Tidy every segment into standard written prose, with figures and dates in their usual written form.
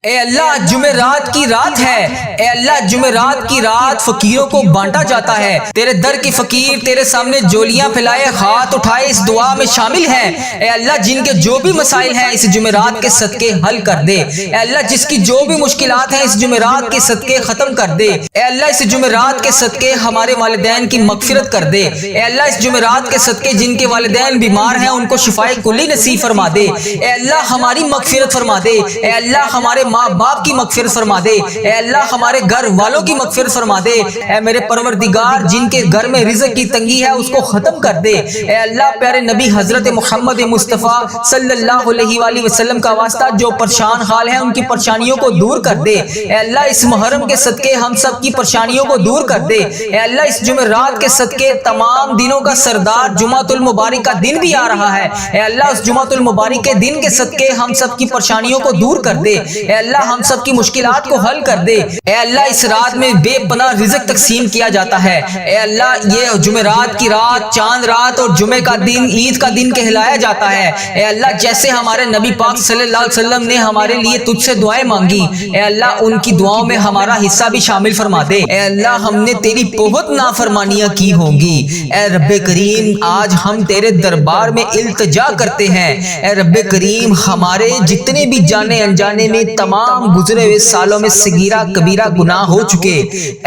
اے اللہ جمعرات کی رات ہے، اے اللہ جمعرات کی رات فقیروں کو بانٹا جاتا ہے۔ تیرے در کی فقیر تیرے سامنے جولیاں پھیلائے ہاتھ اٹھائے اس دعا میں شامل ہیں۔ اے اللہ جن کے جو بھی مسائل ہیں اس جمعرات کے صدقے حل کر دے۔ اے اللہ جس کی جو بھی مشکلات ہیں اس جمعرات کے صدقے ختم کر دے۔ اے اللہ اس جمعرات کے صدقے ہمارے والدین کی مغفرت کر دے۔ اے اللہ اس جمعرات کے صدقے جن کے والدین بیمار ہیں ان کو شفائے کلی نصیب فرما دے۔ اے اللہ ہماری مغفرت فرما دے۔ اے اللہ ہمارے ماں باپ کی مغفرت فرما دے۔ اے اللہ ہمارے گھر والوں کی مغفرت فرما دے۔ اے میرے پروردگار جن کے گھر میں رزق کی تنگی ہے اس کو ختم کر دے۔ اے اللہ پیارے نبی حضرت محمد مصطفیٰ صلی اللہ علیہ وآلہ وسلم کا واسطہ جو پریشان حال ہیں ان کی پریشانیوں کو دور کر دے۔ اے اللہ اس محرم کے صدقے ہم سب کی پریشانیوں کو دور کر دے۔ اے اللہ اس جمعرات کے صدقے تمام دنوں کا سردار جمعۃ المبارک کا دن بھی آ رہا ہے۔ اے اللہ اس جمعۃ المبارک کے دن کے صدقے ہم سب کی پریشانیوں کو دور کر دے۔ اے اللہ ہم سب کی مشکلات کو حل کر دے۔ اے اللہ اس رات میں بے پناہ رزق تقسیم کیا جاتا ہے۔ اے اللہ یہ جمعرات کی رات چاند رات اور جمعے کا دن عید کا دن کہلایا جاتا ہے۔ اے اللہ جیسے ہمارے نبی پاک صلی اللہ علیہ وسلم نے ہمارے لیے تجھ سے دعائیں مانگی، اے اللہ ان کی دعاؤں میں ہمارا حصہ بھی شامل فرما دے۔ اے اللہ ہم نے تیری بہت نافرمانیاں کی ہوں گی، اے رب کریم آج ہم تیرے دربار میں التجا کرتے ہیں۔ اے رب کریم ہمارے جتنے بھی جانے انجانے میں تمام گزرے ہوئے سالوں میں صغیرہ کبیرہ گناہ ہو چکے،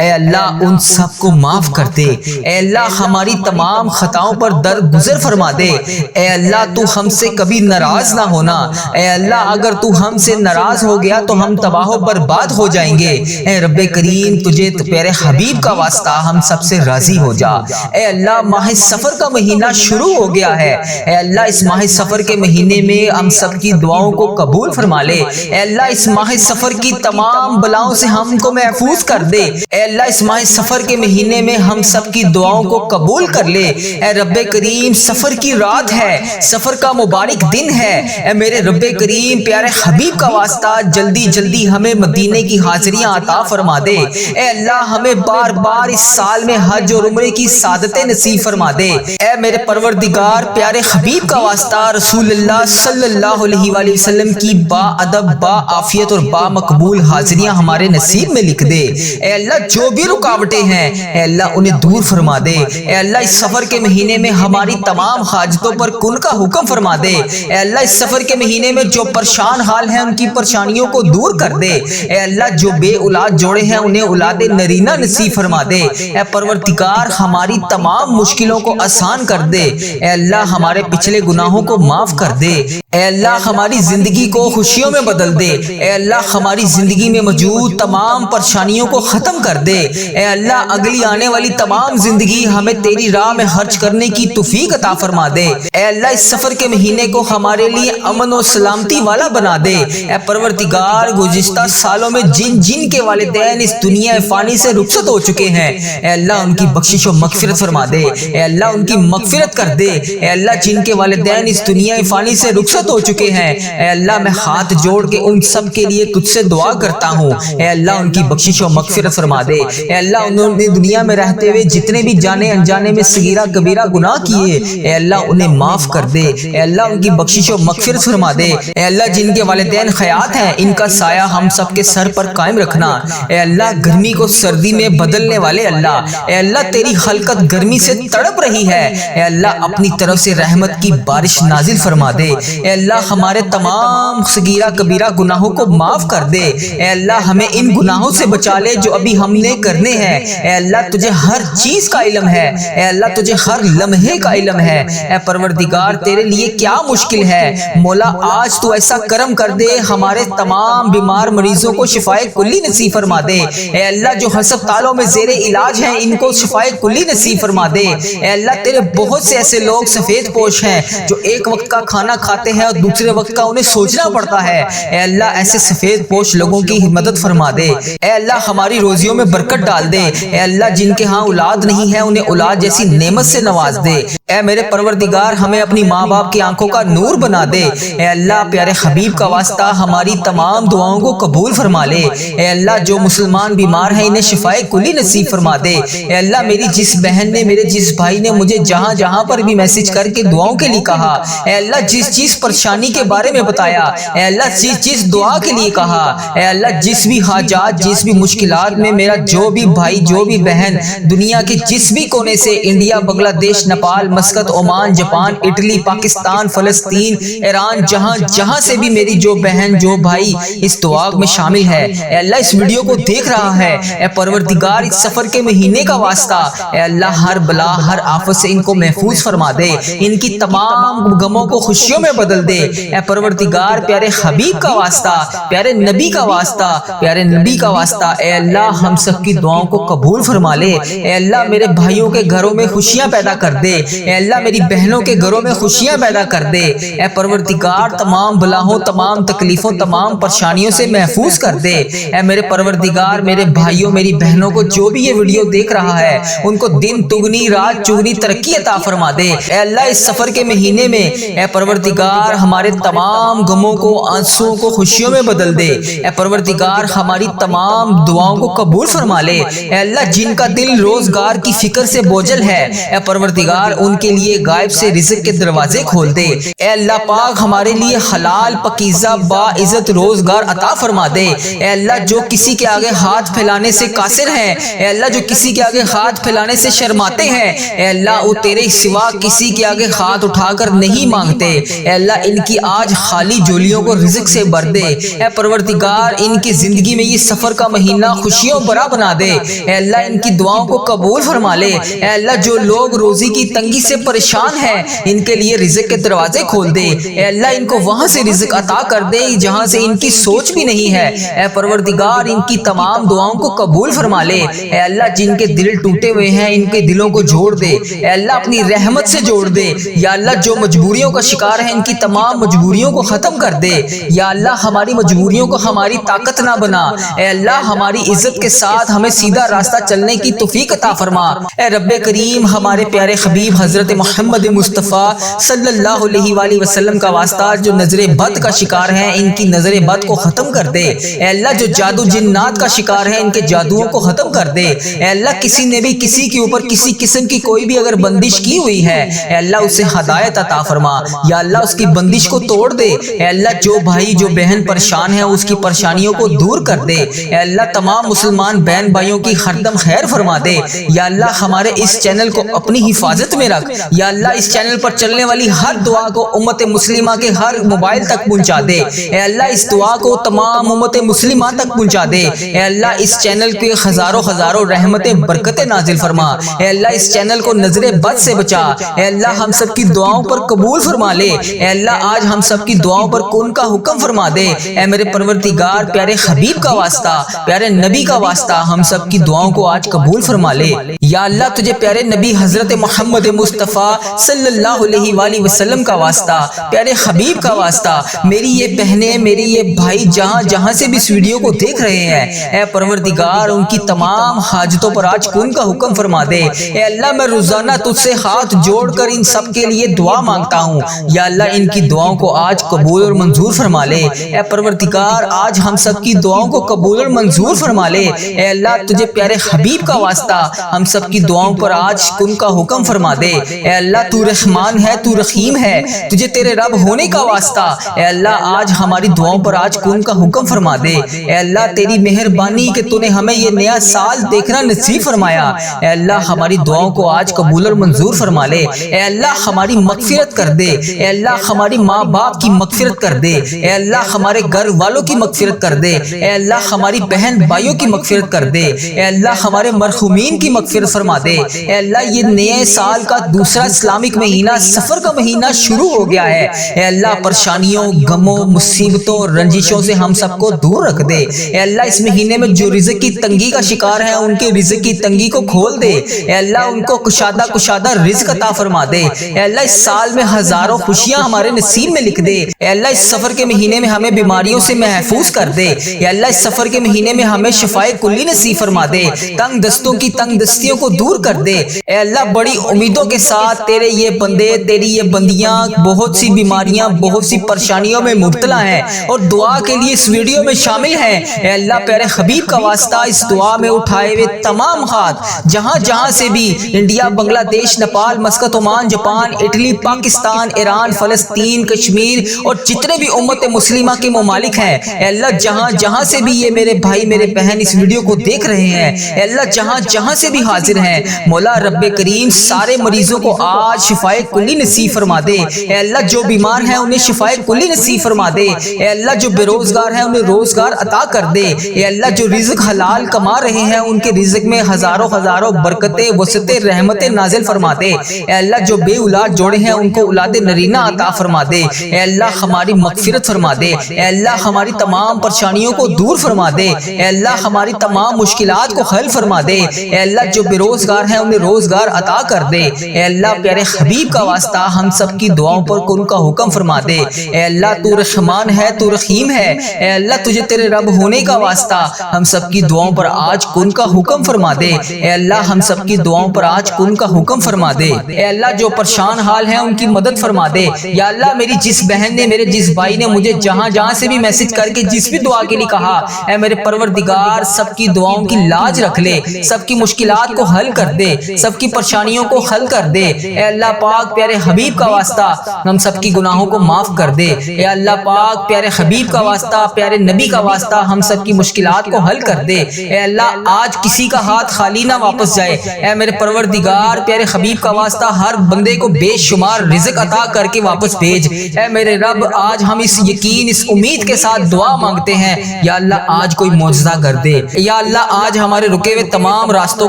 اے اللہ ان سب کو معاف کر دے۔ اے اللہ ہماری تمام خطاؤں پر درگزر فرما دے۔ اے اللہ تو ہم سے کبھی ناراض نہ ہونا۔ اے اللہ اگر تو ہم سے ناراض ہو گیا تو ہم تباہ و برباد ہو جائیں گے۔ اے رب کریم تجھے پیارے حبیب کا واسطہ ہم سب سے راضی ہو جا۔ اے اللہ ماہ سفر کا مہینہ شروع ہو گیا ہے، اے اللہ اس ماہ سفر کے مہینے میں ہم سب کی دعاؤں کو قبول فرما لے۔ اے اللہ اس ماہ سفر کی تمام بلاؤں سے ہم کو محفوظ کر دے۔ اے اللہ اس ماہ سفر کے مہینے میں ہم سب کی دعاؤں کو قبول کر لے۔ اے رب کریم سفر کی رات ہے، سفر کا مبارک دن ہے، اے میرے رب کریم پیارے حبیب کا واسطہ جلدی جلدی ہمیں مدینے کی حاضریاں عطا فرما دے۔ اے اللہ ہمیں بار بار اس سال میں حج اور عمرے کی سعادتیں نصیب فرما دے۔ اے میرے پروردگار پیارے حبیب کا واسطہ رسول اللہ صلی اللہ علیہ وآلہ وسلم کی با ادب با عافیت اور با مقبول حاضریاں ہمارے نصیب میں لکھ دے۔ اے اللہ جو بھی رکاوٹیں ہیں اے اللہ انہیں دور فرما دے۔ اے اللہ اس سفر کے مہینے میں ہماری تمام حاجتوں پر کن کا حکم فرما دے۔ اے اللہ اس سفر کے مہینے میں جو پریشان حال ہیں ان کی پریشانیوں کو دور کر دے۔ اے اللہ جو بے اولاد جوڑے ہیں انہیں اولاد نرینہ نصیب فرما دے۔ اے پروردگار ہماری تمام مشکلوں کو آسان کر دے۔ اے اللہ ہمارے پچھلے گناہوں کو معاف کر دے۔ اے اللہ ہماری زندگی کو خوشیوں میں بدل دے۔ اے اللہ ہماری زندگی میں موجود تمام پریشانیوں کو ختم کر دے۔ اے اللہ اگلی آنے والی تمام زندگی ہمیں تیری راہ میں خرچ کرنے کی توفیق عطا فرما دے۔ اے اللہ اس سفر کے مہینے کو ہمارے لیے امن و سلامتی والا بنا دے۔ اے پروردگار گزشتہ سالوں میں جن جن کے والدین اس دنیا فانی سے رخصت ہو چکے ہیں اے اللہ ان کی بخشش و مغفرت فرما دے۔ اے اللہ ان کی مغفرت کر دے۔ اے اللہ جن کے والدین اس دنیا فانی سے رخصت ہو چکے ہیں اے اللہ میں ہاتھ جوڑ کے ان سب کے لیے تجھ سے دعا کرتا ہوں، اے اللہ ان کی بخشش و مغفرت فرما دے۔ اے اللہ انہوں نے دنیا میں رہتے ہوئے جتنے بھی جانے انجانے میں صغیرہ کبیرہ گناہ کیے اے اللہ انہیں معاف کر دے۔ اے اللہ ان کی بخشش و مغفرت فرما دے۔ اے اللہ جن کے والدین حیات ہیں ان کا سایہ ہم سب کے سر پر قائم رکھنا۔ اے اللہ گرمی کو سردی میں بدلنے والے اللہ، اے اللہ تیری خلقت گرمی سے تڑپ رہی ہے، اے اللہ اپنی طرف سے رحمت کی بارش نازل فرما دے۔ اے اللہ ہمارے تمام صغیرہ کبیرہ گناہوں کو معاف کر دے۔ اے اللہ ہمیں ان گناہوں سے بچا لے جو ابھی ہم نے کرنے ہیں۔ اے اللہ تجھے ہر چیز کا علم ہے، اے اللہ تجھے ہر لمحے کا علم ہے۔ اے پروردگار تیرے لیے کیا مشکل ہے؟ مولا آج تو ایسا کرم کر دے ہمارے تمام بیمار مریضوں کو شفائے کلی نصیب فرما دے۔ اے اللہ جو ہسپتالوں میں زیر علاج ہیں ان کو شفائے کلی نصیب فرما دے۔ اے اللہ تیرے بہت سے ایسے لوگ سفید پوش ہیں جو ایک وقت کا کھانا کھاتے ہیں اور دوسرے وقت کا انہیں سوچنا پڑتا ہے، اے اللہ ایسے سفید پوش لوگوں کی مدد فرما دے۔ اے اللہ ہماری روزیوں میں برکت ڈال دے۔ اے اللہ جن کے ہاں اولاد نہیں ہے انہیں اولاد جیسی نعمت سے نواز دے۔ اے میرے پروردگار ہمیں اپنی ماں باپ کی آنکھوں کا نور بنا دے۔ اے اللہ پیارے حبیب کا واسطہ ہماری تمام دعاؤں کو قبول فرما لے۔ اے اللہ جو مسلمان بیمار ہیں انہیں شفائے کلی نصیب فرما دے۔ اے اللہ میری جس بہن نے میرے جس بھائی نے مجھے جہاں جہاں پر بھی میسج کر کے دعاؤں کے لیے کہا، اے اللہ جس چیز پریشانی کے بارے میں بتایا، اے اللہ جس دعا کے لیے کہا، اے اللہ جس بھی حاجات جس بھی مشکلات میں میرا جو بھی بھائی جو بھی بہن دنیا کے جس بھی کونے سے، انڈیا، بنگلہ دیش، Nepal, Muscat, Oman, Japan, Italy, Pakistan, فلسطین، ایران، جہاں جہاں سے بھی میری جو بہن جو بھائی اس دعا میں شامل ہے، اے اللہ اس ویڈیو کو دیکھ رہا ہے، اے پروردگار اس سفر کے مہینے کا واسطہ، اے اللہ ہر بلا ہر آفت سے ان کو محفوظ فرما دے، ان کی تمام غموں کو خوشیوں میں بدل دے۔ اے پروردگار پیارے حبیب کا واسطہ، پیارے نبی کا واسطہ، پیارے نبی کا واسطہ، اے اللہ ہم سب کی دعاؤں کو قبول فرما لے۔ اے اللہ میرے بھائیوں کے گھروں میں خوشیاں پیدا کر دے، اے اللہ میری بہنوں کے گھروں میں خوشیاں پیدا کر دے۔ اے پروردگار تمام بلاؤں تمام تکلیفوں تمام پریشانیوں سے محفوظ کر دے۔ اے میرے پروردگار میرے بھائیوں میری بہنوں کو جو بھی یہ ویڈیو دیکھ رہا ہے ان کو دن دگنی رات چگنی ترقی عطا فرما دے۔ اے اللہ اس سفر کے مہینے میں اے پروردگار ہمارے تمام غموں کو آنسوؤں کو خوشیوں میں بدل دے۔ اے پروردگار ہماری تمام دعاؤں کو قبول فرما لے۔ اے اللہ جن کا دل روزگار کی فکر سے بوجھل ہے، اے پروردگار ان کے لیے غائب سے رزق کے دروازے کھول دے۔ اے اللہ پاک ہمارے لیے حلال پاکیزہ باعزت روزگار عطا فرما دے۔ اے اللہ جو کسی کے آگے ہاتھ پھیلانے سے قاصر ہیں، اے اللہ جو کسی کے آگے ہاتھ پھیلانے سے شرماتے ہیں، اے اللہ وہ تیرے سوا کسی کے آگے ہاتھ اٹھا کر نہیں مانگتے، اے اللہ ان کی آج خالی جولیوں کو رزق سے بھر دے۔ اے پروردگار ان کی زندگی میں یہ سفر کا مہینہ خوشیوں بھرا بنا دے۔ اے اللہ ان کی دعاؤں کو قبول فرما لے۔ اے اللہ جو لوگ روزی کی تنگی سے پریشان ہیں ان کے لیے رزق کے دروازے کھول دے۔ اے اللہ ان کو وہاں سے رزق عطا کر دے جہاں سے ان کی سوچ بھی نہیں ہے۔ اے پروردگار ان کی تمام دعاؤں کو قبول فرما لے۔ اے اللہ جن کے دل ٹوٹے ہوئے ہیں ان کے دلوں کو جوڑ دے۔ اے اللہ اپنی رحمت سے جوڑ دے۔ یا اللہ جو مجبوریوں کا شکار ہیں ان کی تمام مجبوریوں کو ختم کر دے۔ یا اللہ ہماری مجبوریوں کو ہماری طاقت نہ بنا۔ اے اللہ ہماری عزت کے ساتھ ہمیں سیدھا راستہ چلنے کی توفیق عطا فرما۔ اے رب کریم ہمارے پیارے حبیب حضرت محمد مصطفیٰ صلی اللہ علیہ وآلہ وسلم کا واسطہ جو نظر بد کا شکار ہیں ان کی نظر بد کو ختم کر دے۔ اے اللہ جو جادو جنات کا شکار ہیں ان کے جادوؤں کو ختم کر دے۔ اے اللہ کسی نے بھی کسی کے اوپر کسی قسم کی کوئی بھی اگر بندش کی ہوئی ہے، اے اللہ اسے ہدایت عطا فرما۔ یا اللہ اس کی بندش کو توڑ دے۔ اے اللہ جو بھائی جو بہن پریشان ہے اس کی پریشانیوں کو دور کر دے۔ اے اللہ تمام مسلمان بہن بھائیوں کی ہر دم خیر فرما دے۔ یا اللہ ہمارے اس چینل کو اپنی حفاظت میں رکھ۔ یا اللہ اس چینل پر چلنے والی ہر دعا کو امت مسلمہ کے ہر موبائل تک پہنچا دے۔ اے اللہ اس دعا کو تمام امت مسلمہ تک پہنچا دے۔ اے اللہ اس چینل کے ہزاروں ہزاروں رحمتیں برکتیں نازل فرما۔ اے اللہ اس چینل کو نظر بد سے بچا۔ اے اللہ ہم سب کی دعاؤں پر قبول فرما لے۔ اے اللہ آج ہم سب کی دعاؤں پر کن کا حکم فرما دے۔ اے میرے پروردگار پیارے حبیب کا واسطہ پیارے نبی کا واسطہ ہم سب کی دعاؤں کو آج قبول فرما لے۔ یا اللہ تجھے پیارے نبی حضرت محمد مصطفیٰ صلی اللہ علیہ وآلہ وسلم کا واسطہ پیارے حبیب کا واسطہ میری یہ بہنیں میری یہ بھائی جہاں جہاں سے بھی اس ویڈیو کو دیکھ رہے ہیں، اے پروردگار ان کی تمام حاجتوں پر آج کن کا حکم فرما دے۔ اے اللہ میں روزانہ تجھ سے ہاتھ جوڑ کر ان سب کے لیے دعا مانگتا ہوں۔ یا اللہ ان کی دعاؤں کو آج قبول اور منظور فرما لے۔ اے پروردگار آج ہم سب کی دعاؤں کو قبول اور منظور فرما لے۔ اے اللہ تجھے پیارے حبیب کا واسطہ ہم سب کی دعاؤں پر آج کن کا حکم فرما دے۔ اے اللہ تو رحمان ہے تو رحیم ہے، تجھے تیرے رب ہونے کا واسطہ اے اللہ آج ہماری دعاؤں پر آج کن کا حکم فرما دے۔ اے اللہ تیری مہربانی کہ تو نے ہمیں یہ نیا سال دیکھنا نصیب فرمایا۔ اے اللہ ہماری دعاؤں کو آج قبول اور منظور فرما لے۔ اے اللہ ہماری مغفرت کر دے۔ اے اللہ ہماری ماں باپ کی مغفرت کر دے۔ اے اللہ ہمارے گھر والوں کی مغفرت کر دے۔ اے اللہ ہماری بہن بھائیوں کی مغفرت کر دے۔ اے اللہ ہمارے مرحومین کی مغفرت فرما دے۔ اے اللہ یہ نئے سال کا دوسرا اسلامک مہینہ سفر کا مہینہ شروع ہو گیا ہے۔ اے اللہ پریشانیوں غموں مصیبتوں رنجشوں سے ہم سب کو دور رکھ دے۔ اے اللہ اس مہینے میں جو رزق کی تنگی کا شکار ہیں ان کے رزق کی تنگی کو کھول دے۔ اے اللہ ان کو کشادہ رزق عطا فرما دے۔ اے اللہ اس سال میں ہزاروں خوشیاں ہمارے نصیب میں لکھ دے۔ اے اللہ اس سفر کے مہینے میں ہمیں بیماریوں سے محفوظ کر دے۔ اے اللہ اس سفر کے مہینے میں ہمیں شفائے کلی نصیب فرما دے۔ تنگ دستوں کی تنگ دستیوں کو دور کر دے۔ اے اللہ بڑی امیدوں کے ساتھ تیرے یہ بندے تیری یہ بندیاں بہت سی بیماریاں بہت سی پریشانیوں میں مبتلا ہیں اور دعا کے لیے اس ویڈیو میں شامل ہیں۔ اے اللہ پیارے حبیب کا واسطہ اس دعا میں اٹھائے ہوئے تمام ہاتھ جہاں جہاں سے بھی انڈیا، بنگلہ دیش، Nepal, Muscat, Oman, Japan, Italy, Pakistan, Iran, فلسطین، کشمیر اور جتنے بھی امت مسلمہ کے ممالک ہیں، اے اللہ جہاں جہاں سے بھی یہ میرے بھائی میرے بہن اس ویڈیو کو دیکھ رہے ہیں، اے اللہ جہاں جہاں سے بھی حاضر ہیں، مولا رب کریم سارے مریضوں کو آج شفائے کلی نصیب فرما دے۔ اے اللہ جو بیمار ہیں انہیں شفائے کلی نصیب فرما دے۔ اے اللہ جو بے روزگار ہیں انہیں روزگار عطا کر دے۔ اے اللہ جو رزق حلال کما رہے ہیں ان کے رزق میں ہزاروں ہزاروں برکتیں، وسعتیں، رحمتیں نازل فرما دے۔ اے اللہ جو بے اولاد جوڑے ہیں ان کو اولاد نرینہ عطا فرما دے۔ اے اللہ ہماری مغفرت فرما دے۔ اے اللہ ہماری تمام پریشانیوں کو دور فرما دے۔ اے اللہ ہماری تمام مشکلات کو حل فرما دے۔ اے اللہ جو بے روزگار ہیں انہیں روزگار عطا کر دے۔ اے اللہ پیارے حبیب کا واسطہ ہم سب کی دعاؤں پر کن کا حکم فرما دے۔ اے اللہ تو رحمان ہے، تو رحیم ہے۔ اے اللہ تجھے تیرے رب ہونے کا واسطہ ہم سب کی دعاؤں پر آج کن کا حکم فرما دے۔ اے اللہ ہم سب کی دعاؤں پر آج کن کا حکم فرما دے۔ اے اللہ جو پریشان حال ہیں ان کی مدد فرما دے۔ یا اللہ میری جس بہن نے، میرے جس بھائی نے مجھے جہاں جہاں سے بھی میسج کر کے جس بھی دعا کے لیے کہا، اے میرے پروردگار سب کی دعاؤں کی لاج رکھ لے، سب کی مشکلات کو حل کر دے، سب کی پریشانیوں کو حل کر دے۔ اے اللہ پاک پیارے حبیب کا واسطہ ہم سب کی گناہوں کو معاف کر دے۔ اے اللہ پاک پیارے حبیب کا واسطہ، پیارے نبی کا واسطہ ہم سب کی مشکلات کو حل کر دے۔ اے اللہ آج کسی کا ہاتھ خالی نہ واپس جائے۔ اے میرے پروردگار پیارے حبیب کا واسطہ ہر بندے کو بے شمار رزق عطا کر کے واپس بھیج۔ اے میرے رب آج ہم اس یقین، اس امید کے ساتھ دعا مانگتے ہیں، یا اللہ آج کوئی معجزہ کر دے۔ یا اللہ آج ہمارے رکے ہوئے تمام راستوں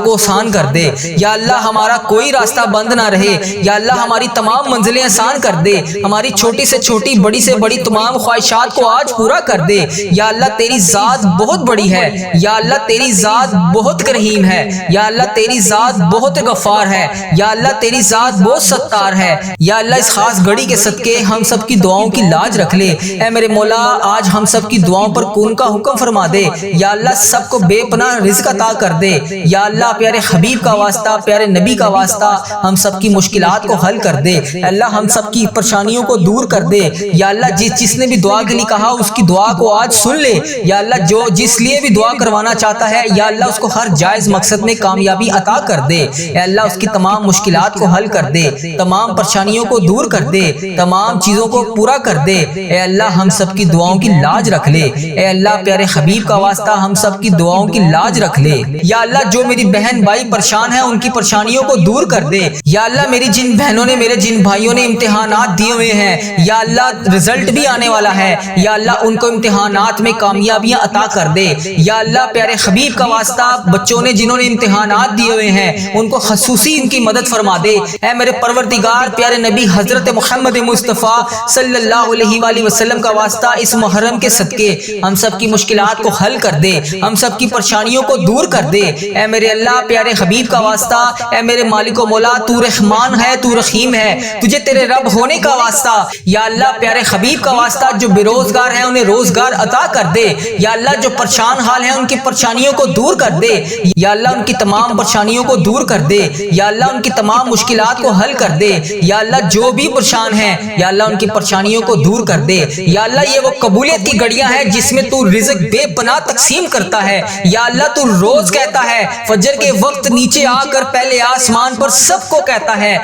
کو آسان کر دے۔ یا اللہ ہمارا کوئی راستہ بند نہ رہے۔ یا اللہ ہماری تمام منزلیں آسان کر دے۔ ہماری چھوٹی سے چھوٹی، بڑی سے بڑی تمام خواہشات کو آج پورا کر دے۔ یا اللہ تیری ذات بہت بڑی ہے۔ یا اللہ تیری ذات بہت کریم ہے۔ یا اللہ تیری ذات بہت غفار ہے۔ یا اللہ تیری ذات بہت ستار ہے۔ یا اللہ اس خاص گھڑی کے صدقے ہم سب کی دعاؤں کی لاج رکھ لے۔ اے میرے مولا آج ہم سب کی دعاؤں پر کن کا حکم فرما دے۔ یا اللہ سب کو بے پناہ رزق عطا کر دے۔ یا اللہ پیارے حبیب کا واسطہ، پیارے نبی کا واسطہ ہم سب کی مشکلات کو حل کر دے۔ اللہ ہم سب کی پریشانیوں کو دور کر دے۔ یا اللہ جس نے بھی دعا کے لیے کہا اس کی دعا کو آج سن لے۔ یا اللہ جو جس لیے بھی دعا کروانا چاہتا ہے، یا اللہ اس کو ہر جائز مقصد میں کامیابی عطا کر دے۔ اے اللہ اس کی تمام مشکلات کو حل کر دے، تمام پریشانیوں کو دور کر دے، تمام چیزوں کو پورا کر دے۔ اے اللہ ہم سب کی دعاؤں کی لاج رکھ لے۔ اے اللہ پیارے حبیب کا واسطہ ہم سب کی دعاؤں کی لاج رکھ لے۔ یا اللہ جو میری بہن بھائی پریشان ہیں ان کی پریشانیوں کو دور کر دے۔ یا اللہ میری جن بہنوں نے، میرے جن بھائیوں نے امتحانات دیے ہوئے ہیں، یا اللہ رزلٹ بھی آنے والا ہے، یا اللہ ان کو امتحانات میں کامیابیاں عطا کر دے۔ یا اللہ پیارے حبیب کا واسطہ بچوں نے جنہوں نے امتحانات دیے ہوئے ہیں ان کو خصوصی ان کی مدد فرما دے۔ اے میرے پروردگار پیارے نبی حضرت محمد مصطفیٰ صلی اللہ علیہ وآلہ وسلم کا واسطہ اس محرم کے صدقے ہم سب کی مشکلات کو حل کر دے، ہم سب کی پریشانیوں کو دور کر دے۔ اے میرے اللہ پیارے حبیب کا واسطہ، اے میرے مالک و مولا تو رحمان ہے، تو رحیم ہے، تجھے تیرے رب ہونے کا واسطہ، یا اللہ پیارے حبیب کا واسطہ جو بے روزگار ہیں انہیں روزگار عطا کر دے۔ یا اللہ جو پریشان حال ہیں ان کی پریشانیوں کو دور کر دے۔ یا اللہ ان کی تمام پریشانیوں کو دور کر دے۔ یا اللہ ان کی تمام مشکلات کو حل کر دے۔ یا اللہ جو بھی پریشان ہیں، یا اللہ ان کی پریشانیوں کو دور کر دے۔ یا اللہ یہ وہ قبولیت کی گھڑیاں ہیں جس میں تو رزق بے پناہ تقسیم کرتا ہے۔ یا اللہ تو روز کہتا ہے فجر کے وقت نیچے آ کر پہلے آسمان پر سب کو کہتا ہے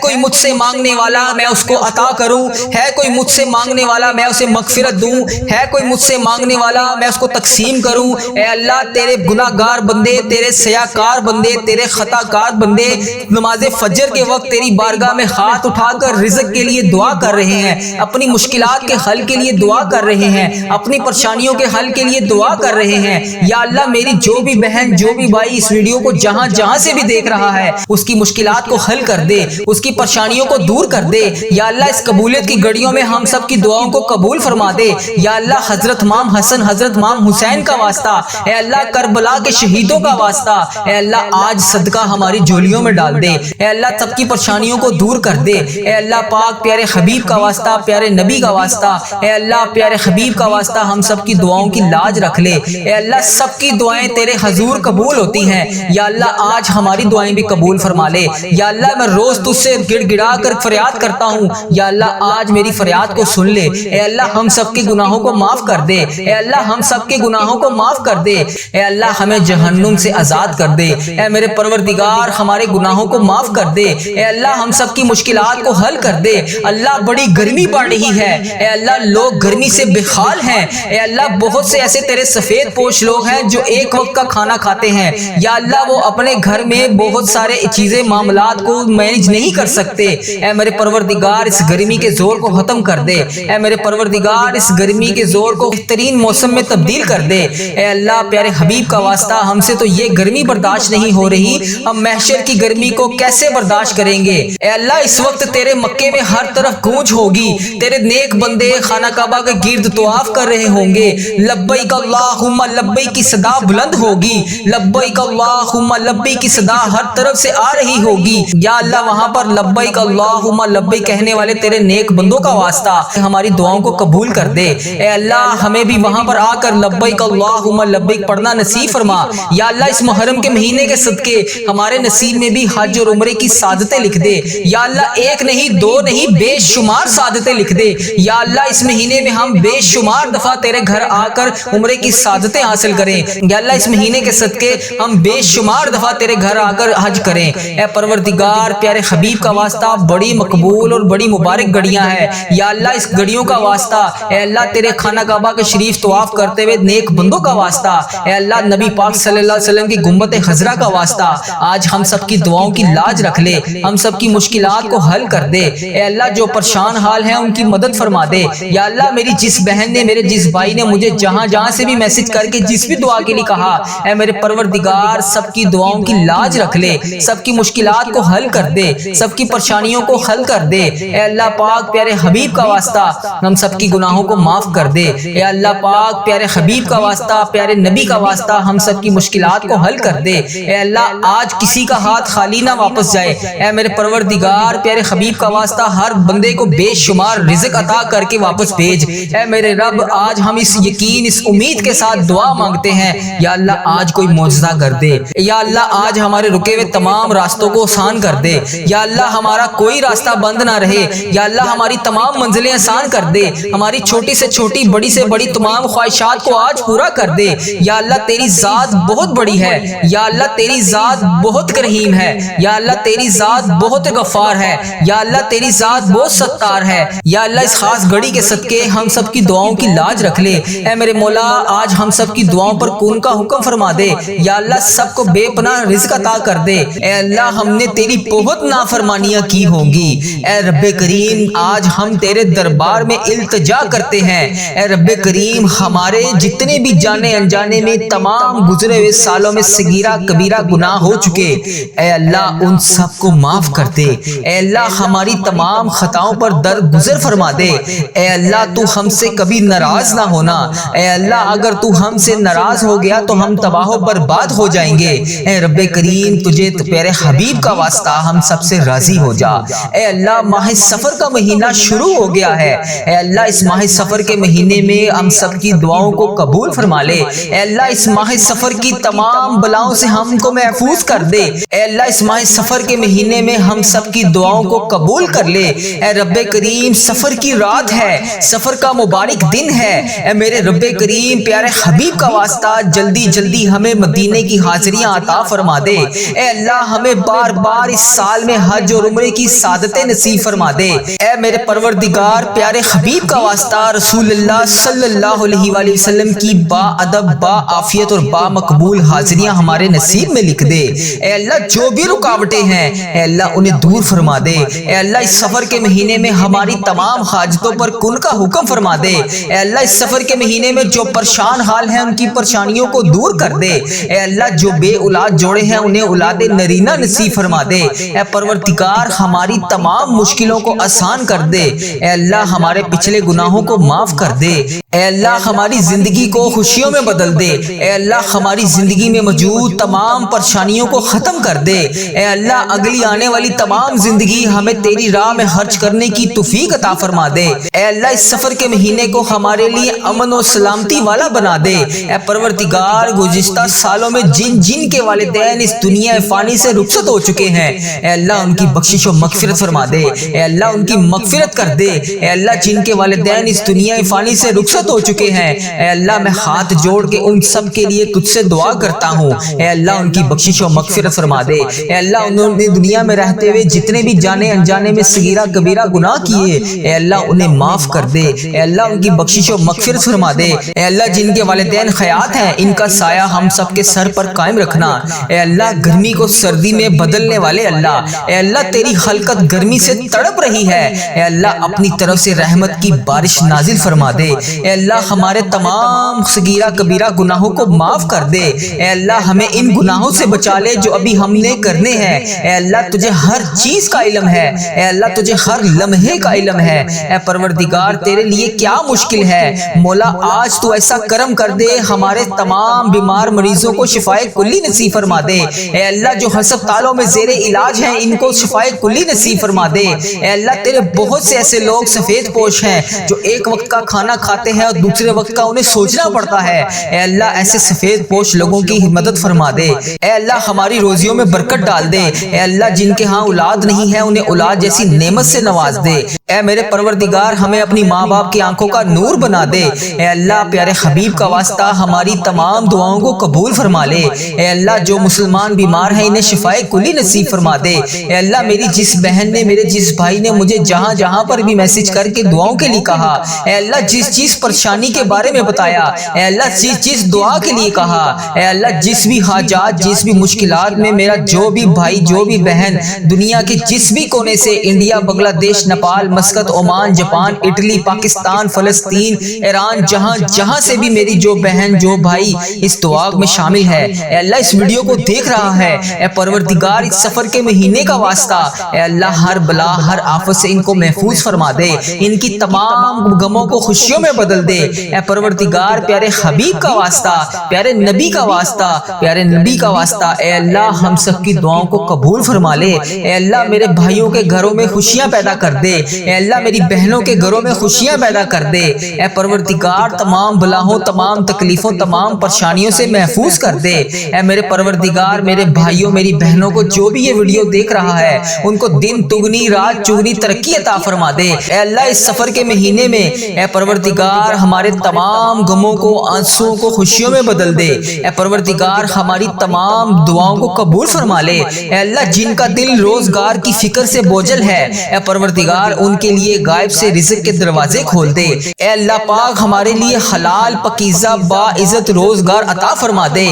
کوئی مجھ سے مانگنے والا میں اس کو عطا کروں، ہے کوئی مجھ سے مانگنے والا میں اسے مغفرت دوں، ہے کوئی مجھ سے مانگنے والا میں اس کو تقسیم کروں۔ اے اللہ تیرے گناہگار بندے، تیرے سیاکار بندے، تیرے خطا کار بندے نماز فجر کے وقت تیری بارگاہ میں ہاتھ اٹھا کر رزق کے لیے دعا کر رہے ہیں، اپنی مشکلات کے حل کے لیے دعا کر رہے ہیں، اپنی پریشانیوں کے حل کے لیے دعا کر رہے ہیں۔ یا اللہ میری جو بھی بہن، جو بھی بھائی اس ویڈیو کو جہاں جہاں سے بھی دیکھ رہا ہے اس کی مشکلات کو حل کر دے، اس کی پریشانیوں کو دور کر دے۔ یا اللہ اس قبولیت کی گھڑیوں میں ہم سب کی دعاؤں کو قبول فرما دے۔ یا اللہ حضرت امام حسن، حضرت امام حسین کا واسطہ، اے اللہ کربلا کے شہیدوں کا واسطہ، اے اللہ آج صدقہ ہماری جھولیوں میں ڈال دے۔ اے اللہ سب کی پریشانیوں کو دور کر دے۔ اے اللہ پاک پیارے حبیب کا واسطہ، پیارے نبی کا واسطہ، اے اللہ پیارے حبیب کا واسطہ ہم سب کی دعاؤں کی لاج رکھ لے۔ اے اللہ سب کی دعائیں تیرے حضور قبول ہوتی ہیں، یا اللہ آج ہماری دعائیں بھی قبول فرما لے۔ یا اللہ میں روز تجھ سے گڑ گڑا کر فریاد کرتا ہوں، یا اللہ آج میری فریاد کو سن لے، اے اللہ ہم سب کے گناہوں کو معاف کر دے، اے اللہ ہم سب کے گناہوں کو معاف کر دے، اے اللہ ہمیں جہنم سے آزاد کر دے، اے میرے پروردگار ہمارے گناہوں کو معاف کر دے، اے اللہ ہم سب کی مشکلات کو حل کر دے۔ اللہ بڑی گرمی پڑ رہی ہے، اے اللہ لوگ گرمی سے بے حال ہیں، اے اللہ بہت سے ایسے تیرے سفید پوش لوگ ہیں جو ایک وقت کا کھانا کھاتے ہیں، یا اللہ وہ اپنے گھر میں بہت سارے چیزیں معاملات کو مینج نہیں کر سکتے، اے میرے پروردگار اس گرمی کے زور کو ختم کر دے، اے میرے پروردگار اس گرمی کے زور کو بہترین موسم میں تبدیل کر دے، اے اللہ پیارے حبیب کا واسطہ ہم سے تو یہ گرمی برداشت نہیں ہو رہی، ہم محشر کی گرمی کو کیسے برداشت کریں گے؟ اے اللہ اس وقت تیرے مکے میں ہر طرف گونج ہوگی، تیرے نیک بندے خانہ کعبہ کے گرد طواف کر رہے ہوں گے، لبیک اللہم لبیک کی صدا بلند ہوگی، لبیک اللہم لبیک کی صدا ہر طرف سے آ رہی ہوگی، یا اللہ وہاں پر لبیک اللہم لبیک کہنے والے تیرے نیک بندوں کا واسطہ ہماری دعاؤں کو قبول کر دے، اے اللہ ہمیں بھی وہاں پر آ کر لبیک اللہم لبیک پڑھنا نصیب فرما، یا اللہ اس محرم کے مہینے کے صدقے ہمارے نصیب میں بھی حج اور عمرے کی سعادتیں لکھ دے، یا اللہ ایک نہیں دو نہیں بے شمار سعادتیں لکھ دے، یا اللہ اس مہینے میں ہم بے شمار دفعہ تیرے گھر آ کر عمرے کی سعادتیں حاصل کریں، یا اللہ اس مہینے کے صدقے ہم بے شمار دفعہ تیرے گھر آ کر حج کریں، اے پروردگار پیارے حبیب کا واسطہ بڑی مقبول اور بڑی مبارک گھڑیاں ہیں، یا اللہ اس گھڑیوں کا واسطہ اے اللہ تیرے خانہ کعبہ کے شریف طواف کرتے ہوئے نیک بندوں کا واسطہ، اے اللہ نبی پاک صلی اللہ علیہ وسلم کی گنبد خضرا کا واسطہ آج ہم سب کی دعاؤں کی لاج رکھ لے، ہم سب کی مشکلات کو حل کر دے، اے اللہ جو پریشان حال ہیں ان کی مدد فرما دے، یا اللہ میری جس بہن نے میرے جس بھائی نے مجھے جہاں جہاں سے بھی میسج کر کے جس بھی دعا کے لیے کہا، اے میرے پروردگار سب کی دعاؤں کی لاج رکھ لے، سب کی مشکلات کو حل کر دے، سب کی پریشانیوں کو حل کر دے، اے اللہ پاک پیارے حبیب کا واسطہ ہم سب کی گناہوں کو معاف کر دے، اے اللہ پاک پیارے حبیب کا واسطہ پیارے نبی کا واسطہ ہم سب کی مشکلات کو حل کر دے، اے اللہ آج کسی کا ہاتھ خالی نہ واپس جائے، اے میرے پروردگار پیارے حبیب کا واسطہ ہر بندے کو بے شمار رزق عطا کر کے واپس بھیج، اے میرے رب آج ہم اس یقین اس امید کے ساتھ دعا مانگتے ہیں، یا اللہ آج کوئی معجزہ کر دے، یا اللہ آج ہمارے رکے ہوئے تمام راستوں کو آسان کر دے، یا اللہ ہمارا کوئی راستہ بند نہ رہے، یا اللہ ہماری تمام منزلیں آسان کر دے، ہماری چھوٹی سے چھوٹی بڑی سے بڑی تمام خواہشات کو آج پورا کر دے، یا اللہ تیری ذات بہت بڑی ہے، یا اللہ تیری ذات بہت کریم ہے، یا اللہ تیری ذات بہت غفار ہے، یا اللہ تیری ذات بہت ستار ہے، یا اللہ اس خاص گھڑی کے صدقے ہم سب کی دعاؤں کی لاج رکھ لے، اے میرے مولا آج ہم سب کی دعاؤں پر کون کا حکم فرما دے، یا اللہ سب کو بے پناہ رزق عطا کر دے، اے اللہ ہم نے تیری بہت نافرمانیاں کی ہوں گی، اے رب کریم آج ہم تیرے دربار میں التجا کرتے ہیں، اے رب کریم ہمارے جتنے بھی جانے انجانے میں تمام گزرے ہوئے سالوں میں صغیرہ کبیرہ گناہ ہو چکے، اے اللہ ان سب کو معاف کر دے، اے اللہ ہماری تمام خطاؤں پر درگزر فرما دے، اے اللہ تو ہم سے کبھی ناراض نہ ہونا، اے اللہ اگر تو ہم سے ناراض ہو گیا تو ہم تباہ و برباد ہو جائیں گے، اے رب کریم تجھے پیارے حبیب کا واسطہ ہم سب سے راضی ہو جا، اے اللہ ماہ سفر کا مہینہ شروع ہو گیا ہے، اے اللہ اس ماہ سفر کے مہینے میں ہم سب کی دعاؤں کو قبول فرما لے، اے اللہ اس ماہ سفر کی تمام بلاؤں سے ہم کو محفوظ کر دے، اے اللہ اس ماہ سفر کے مہینے میں ہم سب کی دعاؤں کو قبول کر لے، اے رب کریم سفر کی رات ہے، سفر کا مبارک دن ہے، اے میرے رب کریم پیارے حبیب کا واسطہ جلدی جلدی ہمیں مدینے کی حاضریاں عطا فرما دے، اے اللہ ہمیں بار بار اس سال میں حج اور عمرے کی سعادتیں نصیب فرما دے، اے میرے پروردگار پیارے حبیب کا واسطہ رسول اللہ صلی اللہ علیہ وآلہ وسلم کی با ادب با عافیت اور با مقبول حاضریاں ہمارے نصیب میں لکھ دے، اے اللہ جو بھی رکاوٹیں ہیں اے اللہ انہیں دور فرما دے، اے اللہ اس سفر کے مہینے میں ہماری تمام حاجتوں پر کن کا حکم فرما دے، اے اللہ اس سفر کے مہینے میں جو پریشان حال ہیں ان کی پریشانیوں کو دور کر دے، اے اللہ جو بے اولاد جوڑے ہیں انہیں اولاد نرینہ نصیب فرما دے، اے پروردگار ہماری تمام مشکلوں کو آسان کر دے، اے اللہ ہمارے پچھلے گناہوں کو معاف کر دے، اے اللہ ہماری زندگی کو خوشیوں میں بدل دے، اے اللہ ہماری زندگی میں موجود تمام پریشانیوں کو ختم کر دے، اے اللہ اگلی آنے والی تمام زندگی ہمیں تیری راہ میں خرچ کرنے کی توفیق عطا فرما دے، اے اللہ اس سفر کے مہینے کو ہمارے لیے امن و سلامتی والا بنا دے، اے پروردگار گزشتہ سالوں میں جن جن کے والدین اس دنیا فانی سے رخصت ہو چکے ہیں ہیں، اے اللہ ان کی بخشش و مغفرت فرما دے، اے اللہ ان کی مغفرت کر دے، اے اللہ جن کے والدین اس دنیا فانی سے رخصت ہو چکے ہیں، اے اللہ میں ہاتھ جوڑ کے ان سب کے لیے تجھ سے دعا کرتا ہوں، اے اللہ ان کی بخشش و مغفرت فرما دے، اے اللہ انہوں نے دنیا میں رہتے ہوئے جتنے بھی جانے انجانے میں صغیرہ کبیرہ گناہ کیے، اے اللہ انہیں معاف کر دے، اے اللہ ان کی بخشش و مغفرت فرما دے، اے اللہ جن کے والدین حیات ہیں ان کا سایہ ہم سب کے سر پر قائم رکھنا، اے اللہ گرمی کو سردی میں بدلنے والے اللہ، اے اللہ تیری خلقت گرمی سے تڑپ رہی ہے، اے اللہ اپنی طرف سے رحمت کی بارش نازل فرما دے، اے اللہ ہمارے تمام صغیرہ کبیرہ گناہوں کو معاف کر دے، اے اللہ ہمیں ان گناہوں سے بچا لے جو ابھی ہم نے کرنے ہیں، اے اللہ تجھے ہر چیز کا علم ہے، اے اللہ تجھے ہر لمحے کا علم ہے، اے پروردگار تیرے لیے کیا مشکل ہے، مولا آج تو ایسا کرم کر دے ہمارے تمام بیمار مریضوں کو شفائے کلی نصیب فرما دے، اے اللہ جو ہسپتالوں میں زیر علاج ہیں ان کو شفائے کلی نصیب فرما دے، اے اللہ تیرے بہت سے ایسے لوگ سفید پوش ہیں جو ایک وقت کا کھانا کھاتے ہیں اور دوسرے وقت کا انہیں سوچنا پڑتا ہے، اے اللہ ایسے سفید پوش لوگوں کی مدد فرما دے، اے اللہ ہماری روزیوں میں برکت ڈال دے، اے اللہ جن کے ہاں اولاد نہیں ہے انہیں اولاد جیسی نعمت سے نواز دے، اے میرے پروردگار ہمیں اپنی ماں باپ کی آنکھوں کا نور بنا دے، اے اللہ پیارے حبیب کا واسطہ ہماری تمام دعاؤں کو قبول فرما لے، اے اللہ جو مسلمان بیمار ہیں انہیں شفائے کلی نصیب فرما دے، اے اللہ میری جس بہن نے میرے جس بھائی نے مجھے جہاں جہاں پر بھی میسج کر کے دعاؤں کے لیے کہا، اے اللہ جس پریشانی کے بارے میں بتایا، اے اللہ جس دعا کے لیے کہا، اے اللہ جس بھی حاجات جس بھی مشکلات میں میرا جو بھی بھائی جو بھی بہن دنیا کے جس بھی کونے سے انڈیا بنگلہ دیش Nepal Muscat Oman Japan Italy Pakistan فلسطین ایران جہاں جہاں سے بھی میری جو بہن جو بھائی اس دعا میں شامل ہے، اے اللہ اس ویڈیو کو دیکھ رہا ہے، اے پروردگار اس سفر کے مہینے کا واسطہ اے اللہ ہر بلا ہر آفت سے ان کو محفوظ فرما دے، ان کی تمام غموں کو خوشیوں میں بدل دے، اے پروردگار پیارے حبیب کا واسطہ پیارے نبی کا واسطہ پیارے نبی کا واسطہ اے اللہ ہم سب کی دعاؤں کو قبول فرما لے، اے اللہ میرے بھائیوں کے گھروں میں خوشیاں پیدا کر دے، اے اللہ میری بہنوں کے گھروں میں خوشیاں پیدا کر دے، اے پروردگار تمام بلاؤں تمام تکلیفوں تمام پریشانیوں سے محفوظ کر دے، اے میرے پروردگار میرے بھائیوں میری بہنوں کو جو بھی یہ ویڈیو دیکھ رہا ہے ان کو دن دگنی رات چگنی ترقی عطا فرما دے، اے اللہ اس سفر کے مہینے میں اے پروردگار ہمارے تمام غموں کو آنسوؤں کو خوشیوں میں بدل دے، اے پروردگار ہماری تمام دعاؤں کو قبول فرما لے، اے اللہ جن کا دل روزگار کی فکر سے بوجھل ہے اے پروردگار ان کے لیے غائب سے رزق کے دروازے کھول دے، اے اللہ پاک ہمارے لیے حلال پاکیزہ با عزت روزگار عطا فرما دے،